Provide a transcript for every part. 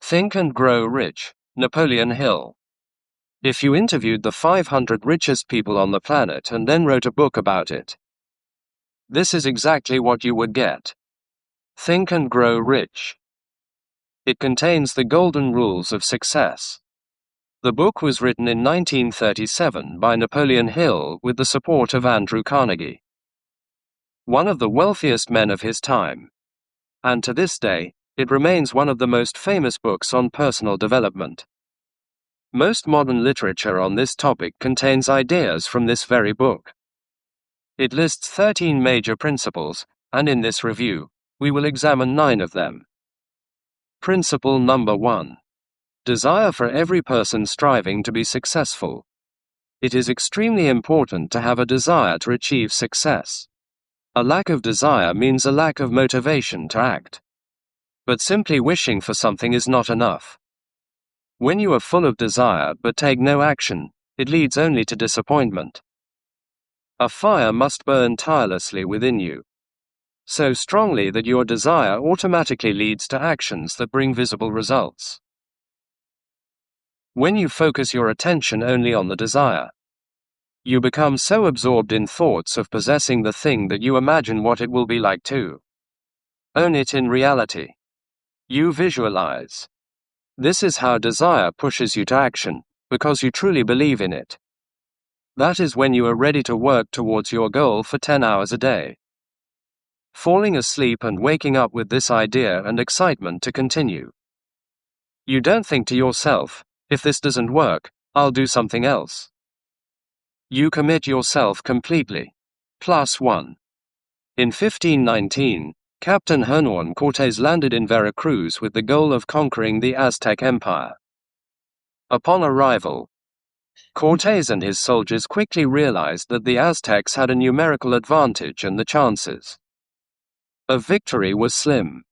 Think and Grow Rich, Napoleon Hill. If you interviewed the 500 richest people on the planet and then wrote a book about it, this is exactly what you would get. Think and Grow Rich. It contains the golden rules of success. The book was written in 1937 by Napoleon Hill with the support of Andrew Carnegie, one of the wealthiest men of his time. And to this day, it remains one of the most famous books on personal development. Most modern literature on this topic contains ideas from this very book. It lists 13 major principles, and in this review, we will examine 9 of them. Principle number 1. Desire for every person striving to be successful. It is extremely important to have a desire to achieve success. A lack of desire means a lack of motivation to act. But simply wishing for something is not enough. When you are full of desire but take no action, it leads only to disappointment. A fire must burn tirelessly within you, so strongly that your desire automatically leads to actions that bring visible results. When you focus your attention only on the desire, you become so absorbed in thoughts of possessing the thing that you imagine what it will be like to own it in reality. You visualize. This is how desire pushes you to action, because you truly believe in it. That is when you are ready to work towards your goal for 10 hours a day. Falling asleep and waking up with this idea and excitement to continue. You don't think to yourself, if this doesn't work, I'll do something else. You commit yourself completely. +1. In 1519, Captain Hernán Cortés landed in Veracruz with the goal of conquering the Aztec Empire. Upon arrival, Cortés and his soldiers quickly realized that the Aztecs had a numerical advantage and the chances of victory was slim.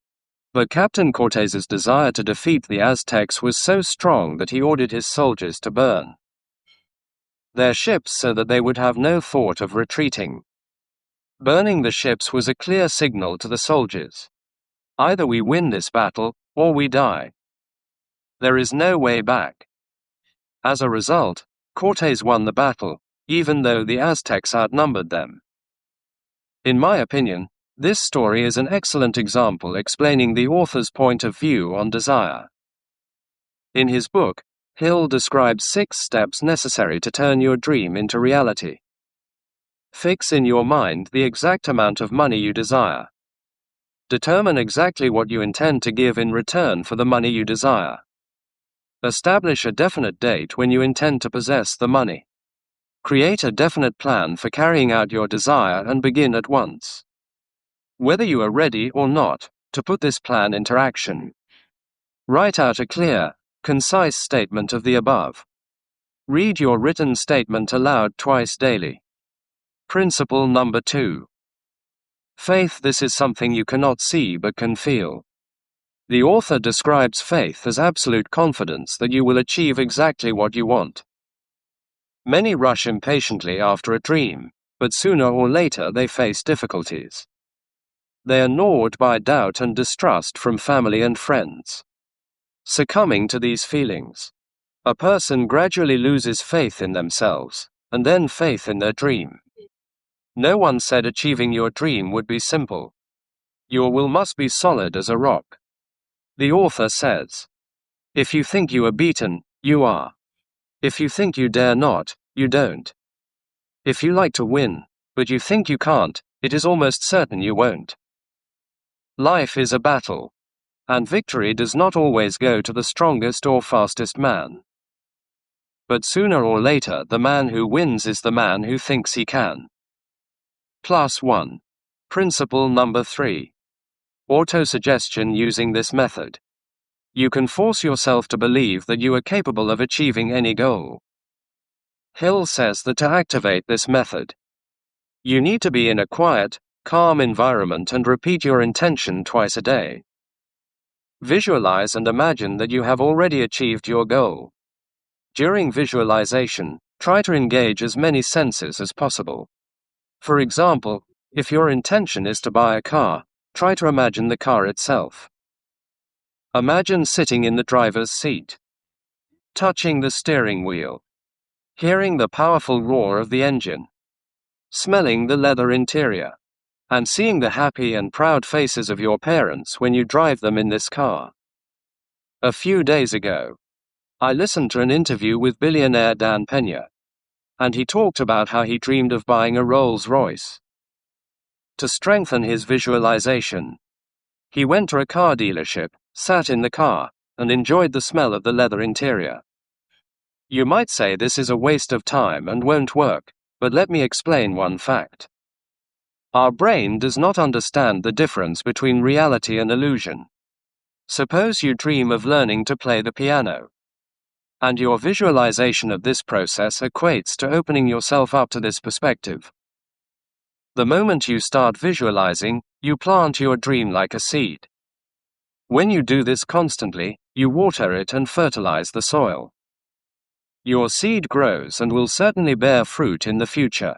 But Captain Cortés's desire to defeat the Aztecs was so strong that he ordered his soldiers to burn their ships so that they would have no thought of retreating. Burning the ships was a clear signal to the soldiers. Either we win this battle, or we die. There is no way back. As a result, Cortés won the battle, even though the Aztecs outnumbered them. In my opinion, this story is an excellent example explaining the author's point of view on desire. In his book, Hill describes 6 steps necessary to turn your dream into reality. Fix in your mind the exact amount of money you desire. Determine exactly what you intend to give in return for the money you desire. Establish a definite date when you intend to possess the money. Create a definite plan for carrying out your desire and begin at once. Whether you are ready or not to put this plan into action. Write out a clear, concise statement of the above. Read your written statement aloud twice daily. Principle number 2. Faith. This is something you cannot see but can feel. The author describes faith as absolute confidence that you will achieve exactly what you want. Many rush impatiently after a dream, but sooner or later they face difficulties. They are gnawed by doubt and distrust from family and friends. Succumbing to these feelings, a person gradually loses faith in themselves, and then faith in their dream. No one said achieving your dream would be simple. Your will must be solid as a rock. The author says, if you think you are beaten, you are. If you think you dare not, you don't. If you like to win, but you think you can't, it is almost certain you won't. Life is a battle, and victory does not always go to the strongest or fastest man. But sooner or later, the man who wins is the man who thinks he can. +1. Principle number 3. Autosuggestion. Using this method, you can force yourself to believe that you are capable of achieving any goal. Hill says that to activate this method, you need to be in a quiet, calm environment and repeat your intention twice a day. Visualize and imagine that you have already achieved your goal. During visualization, try to engage as many senses as possible. For example, if your intention is to buy a car, try to imagine the car itself. Imagine sitting in the driver's seat, touching the steering wheel, hearing the powerful roar of the engine, smelling the leather interior, and seeing the happy and proud faces of your parents when you drive them in this car. A few days ago, I listened to an interview with billionaire Dan Pena, and he talked about how he dreamed of buying a Rolls-Royce. To strengthen his visualization, he went to a car dealership, sat in the car, and enjoyed the smell of the leather interior. You might say this is a waste of time and won't work, but let me explain one fact. Our brain does not understand the difference between reality and illusion. Suppose you dream of learning to play the piano, and your visualization of this process equates to opening yourself up to this perspective. The moment you start visualizing, you plant your dream like a seed. When you do this constantly, you water it and fertilize the soil. Your seed grows and will certainly bear fruit in the future.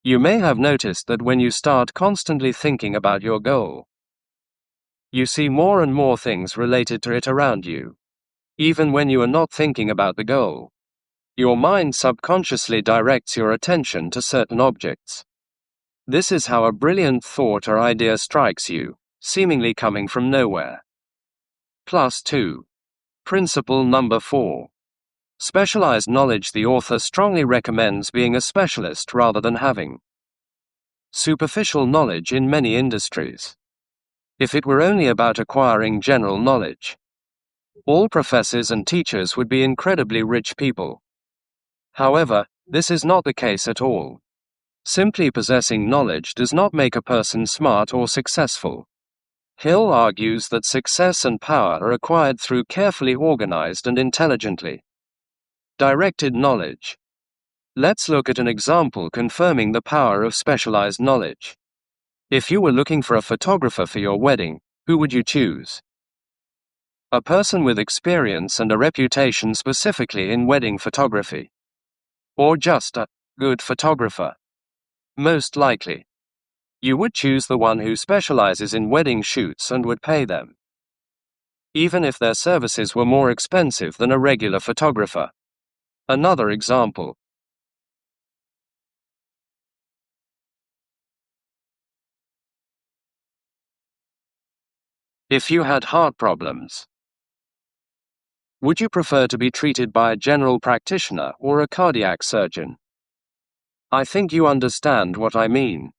You may have noticed that when you start constantly thinking about your goal, you see more and more things related to it around you. Even when you are not thinking about the goal, your mind subconsciously directs your attention to certain objects. This is how a brilliant thought or idea strikes you, seemingly coming from nowhere. +2. Principle number 4. Specialized knowledge. The author strongly recommends being a specialist rather than having superficial knowledge in many industries. If it were only about acquiring general knowledge, all professors and teachers would be incredibly rich people. However, this is not the case at all. Simply possessing knowledge does not make a person smart or successful. Hill argues that success and power are acquired through carefully organized and intelligently directed knowledge. Let's look at an example confirming the power of specialized knowledge. If you were looking for a photographer for your wedding, who would you choose? A person with experience and a reputation specifically in wedding photography? Or just a good photographer? Most likely, you would choose the one who specializes in wedding shoots and would pay them, even if their services were more expensive than a regular photographer. Another example. If you had heart problems, would you prefer to be treated by a general practitioner or a cardiac surgeon? I think you understand what I mean.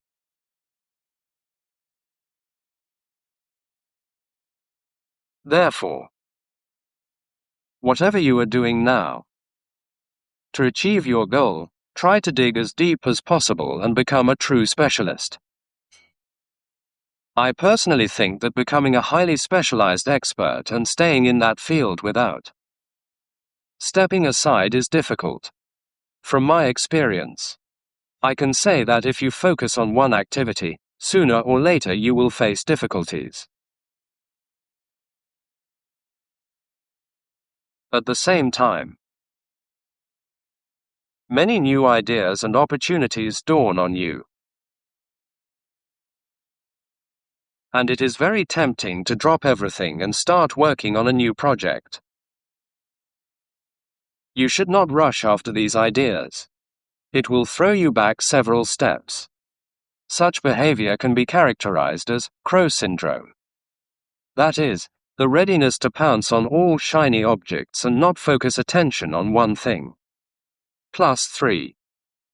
Therefore, whatever you are doing now, to achieve your goal, try to dig as deep as possible and become a true specialist. I personally think that becoming a highly specialized expert and staying in that field without stepping aside is difficult. From my experience, I can say that if you focus on one activity, sooner or later you will face difficulties. At the same time, many new ideas and opportunities dawn on you, and it is very tempting to drop everything and start working on a new project. You should not rush after these ideas. It will throw you back several steps. Such behavior can be characterized as crow syndrome. That is, the readiness to pounce on all shiny objects and not focus attention on one thing. +3.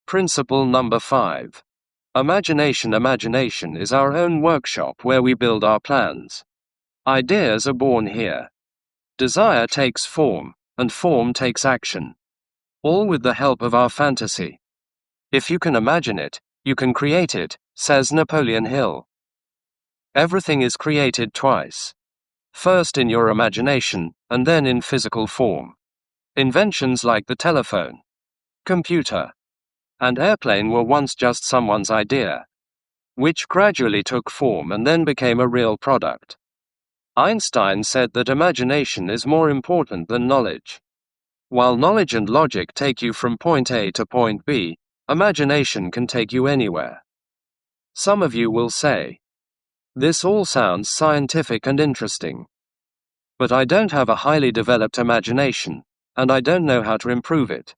Principle number 5. Imagination. Imagination is our own workshop where we build our plans. Ideas are born here. Desire takes form, and form takes action. All with the help of our fantasy. If you can imagine it, you can create it, says Napoleon Hill. Everything is created twice. First in your imagination, and then in physical form. Inventions like the telephone, computer, and airplane were once just someone's idea, which gradually took form and then became a real product. Einstein said that imagination is more important than knowledge. While knowledge and logic take you from point A to point B, imagination can take you anywhere. Some of you will say, this all sounds scientific and interesting. but I don't have a highly developed imagination, and I don't know how to improve it.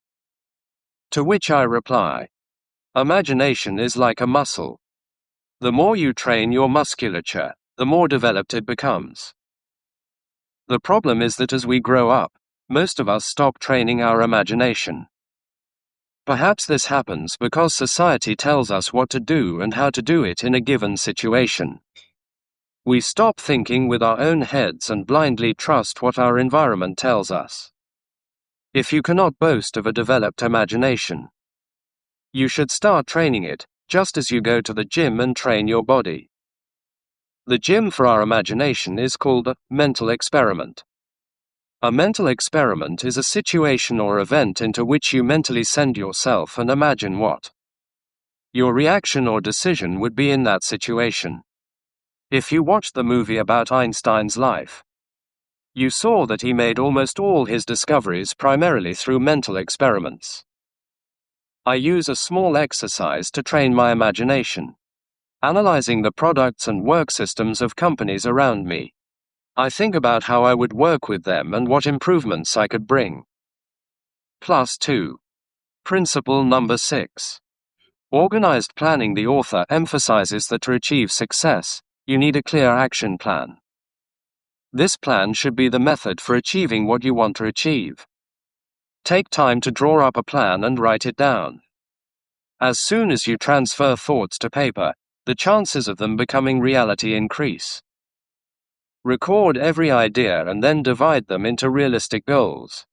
To which I reply, imagination is like a muscle. The more you train your musculature, the more developed it becomes. The problem is that as we grow up, most of us stop training our imagination. Perhaps this happens because society tells us what to do and how to do it in a given situation. We stop thinking with our own heads and blindly trust what our environment tells us. If you cannot boast of a developed imagination, you should start training it, just as you go to the gym and train your body. The gym for our imagination is called a mental experiment. A mental experiment is a situation or event into which you mentally send yourself and imagine what your reaction or decision would be in that situation. If you watched the movie about Einstein's life, you saw that he made almost all his discoveries primarily through mental experiments. I use a small exercise to train my imagination, analyzing the products and work systems of companies around me. I think about how I would work with them and what improvements I could bring. +2. Principle number 6. Organized planning. The author emphasizes that to achieve success, you need a clear action plan. This plan should be the method for achieving what you want to achieve. Take time to draw up a plan and write it down. As soon as you transfer thoughts to paper, the chances of them becoming reality increase. Record every idea and then divide them into realistic goals.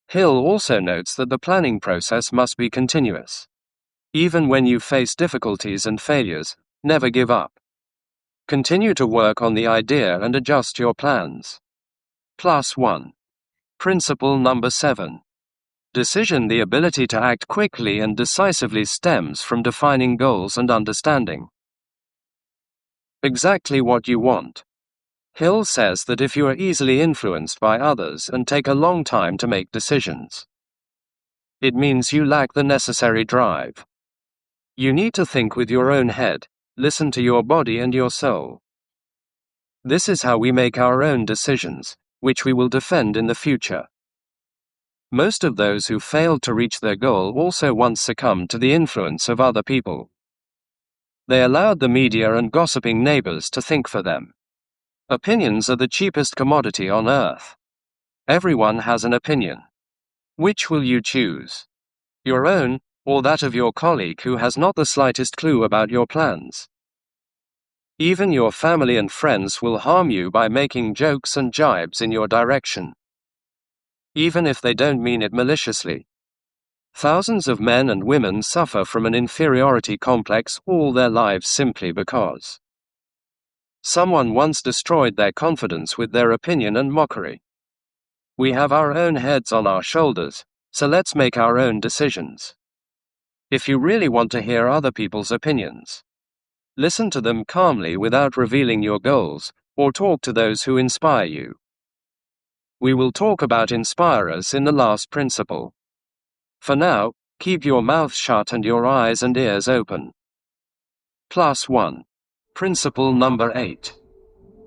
Hill also notes that the planning process must be continuous. Even when you face difficulties and failures, never give up. Continue to work on the idea and adjust your plans. +1. Principle number 7. Decision. The ability to act quickly and decisively stems from defining goals and understanding exactly what you want. Hill says that if you are easily influenced by others and take a long time to make decisions, it means you lack the necessary drive. You need to think with your own head, listen to your body and your soul. This is how we make our own decisions, which we will defend in the future. Most of those who failed to reach their goal also once succumbed to the influence of other people. They allowed the media and gossiping neighbors to think for them. Opinions are the cheapest commodity on earth. Everyone has an opinion. Which will you choose? Your own, or that of your colleague who has not the slightest clue about your plans? Even your family and friends will harm you by making jokes and jibes in your direction, even if they don't mean it maliciously. Thousands of men and women suffer from an inferiority complex all their lives simply because someone once destroyed their confidence with their opinion and mockery. We have our own heads on our shoulders, so let's make our own decisions. If you really want to hear other people's opinions, listen to them calmly without revealing your goals, or talk to those who inspire you. We will talk about inspirers in the last principle. For now, keep your mouth shut and your eyes and ears open. +1. Principle number 8.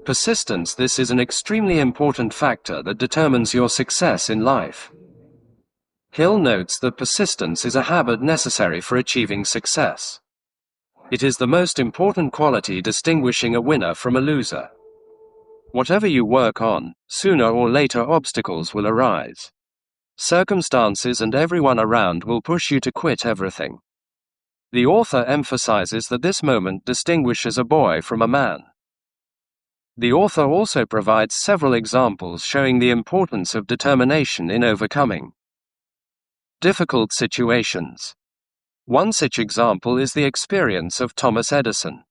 Persistence. This is an extremely important factor that determines your success in life. Hill notes that persistence is a habit necessary for achieving success. It is the most important quality distinguishing a winner from a loser. Whatever you work on, sooner or later obstacles will arise. Circumstances and everyone around will push you to quit everything. The author emphasizes that this moment distinguishes a boy from a man. The author also provides several examples showing the importance of determination in overcoming difficult situations. One such example is the experience of Thomas Edison,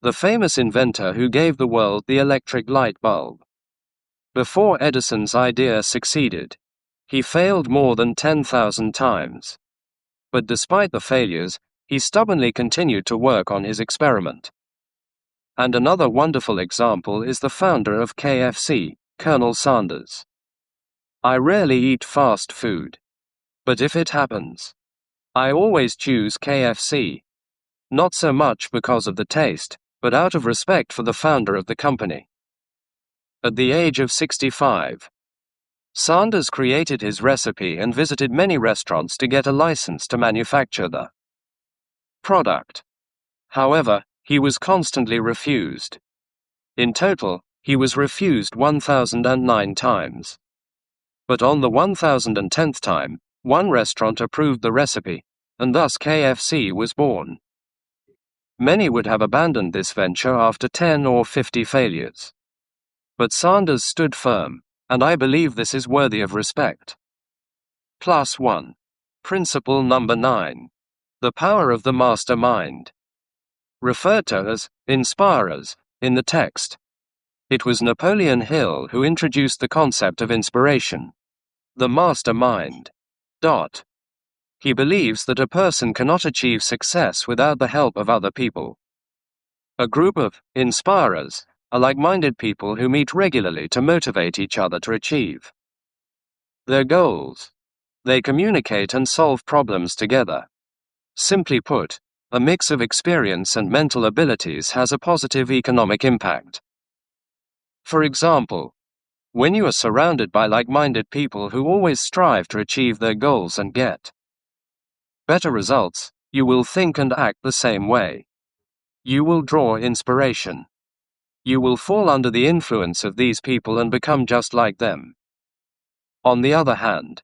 the famous inventor who gave the world the electric light bulb. Before Edison's idea succeeded, he failed more than 10,000 times. But despite the failures, he stubbornly continued to work on his experiment. And another wonderful example is the founder of KFC, Colonel Sanders. I rarely eat fast food, but if it happens, I always choose KFC. Not so much because of the taste, but out of respect for the founder of the company. At the age of 65, Sanders created his recipe and visited many restaurants to get a license to manufacture the product. However, he was constantly refused. In total, he was refused 1,009 times. But on the 1,010th time, one restaurant approved the recipe, and thus KFC was born. Many would have abandoned this venture after 10 or 50 failures. But Sanders stood firm, and I believe this is worthy of respect. Plus 1. Principle number 9. The power of the mastermind. Referred to as inspirers in the text. It was Napoleon Hill who introduced the concept of inspiration. The mastermind. He believes that a person cannot achieve success without the help of other people. A group of inspirers are like-minded people who meet regularly to motivate each other to achieve their goals. They communicate and solve problems together. Simply put, a mix of experience and mental abilities has a positive economic impact. For example, when you are surrounded by like-minded people who always strive to achieve their goals and get better results, you will think and act the same way. You will draw inspiration. You will fall under the influence of these people and become just like them. On the other hand,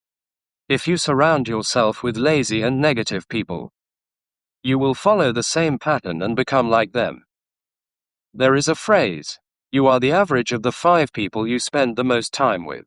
if you surround yourself with lazy and negative people, you will follow the same pattern and become like them. There is a phrase, you are the average of the 5 people you spend the most time with.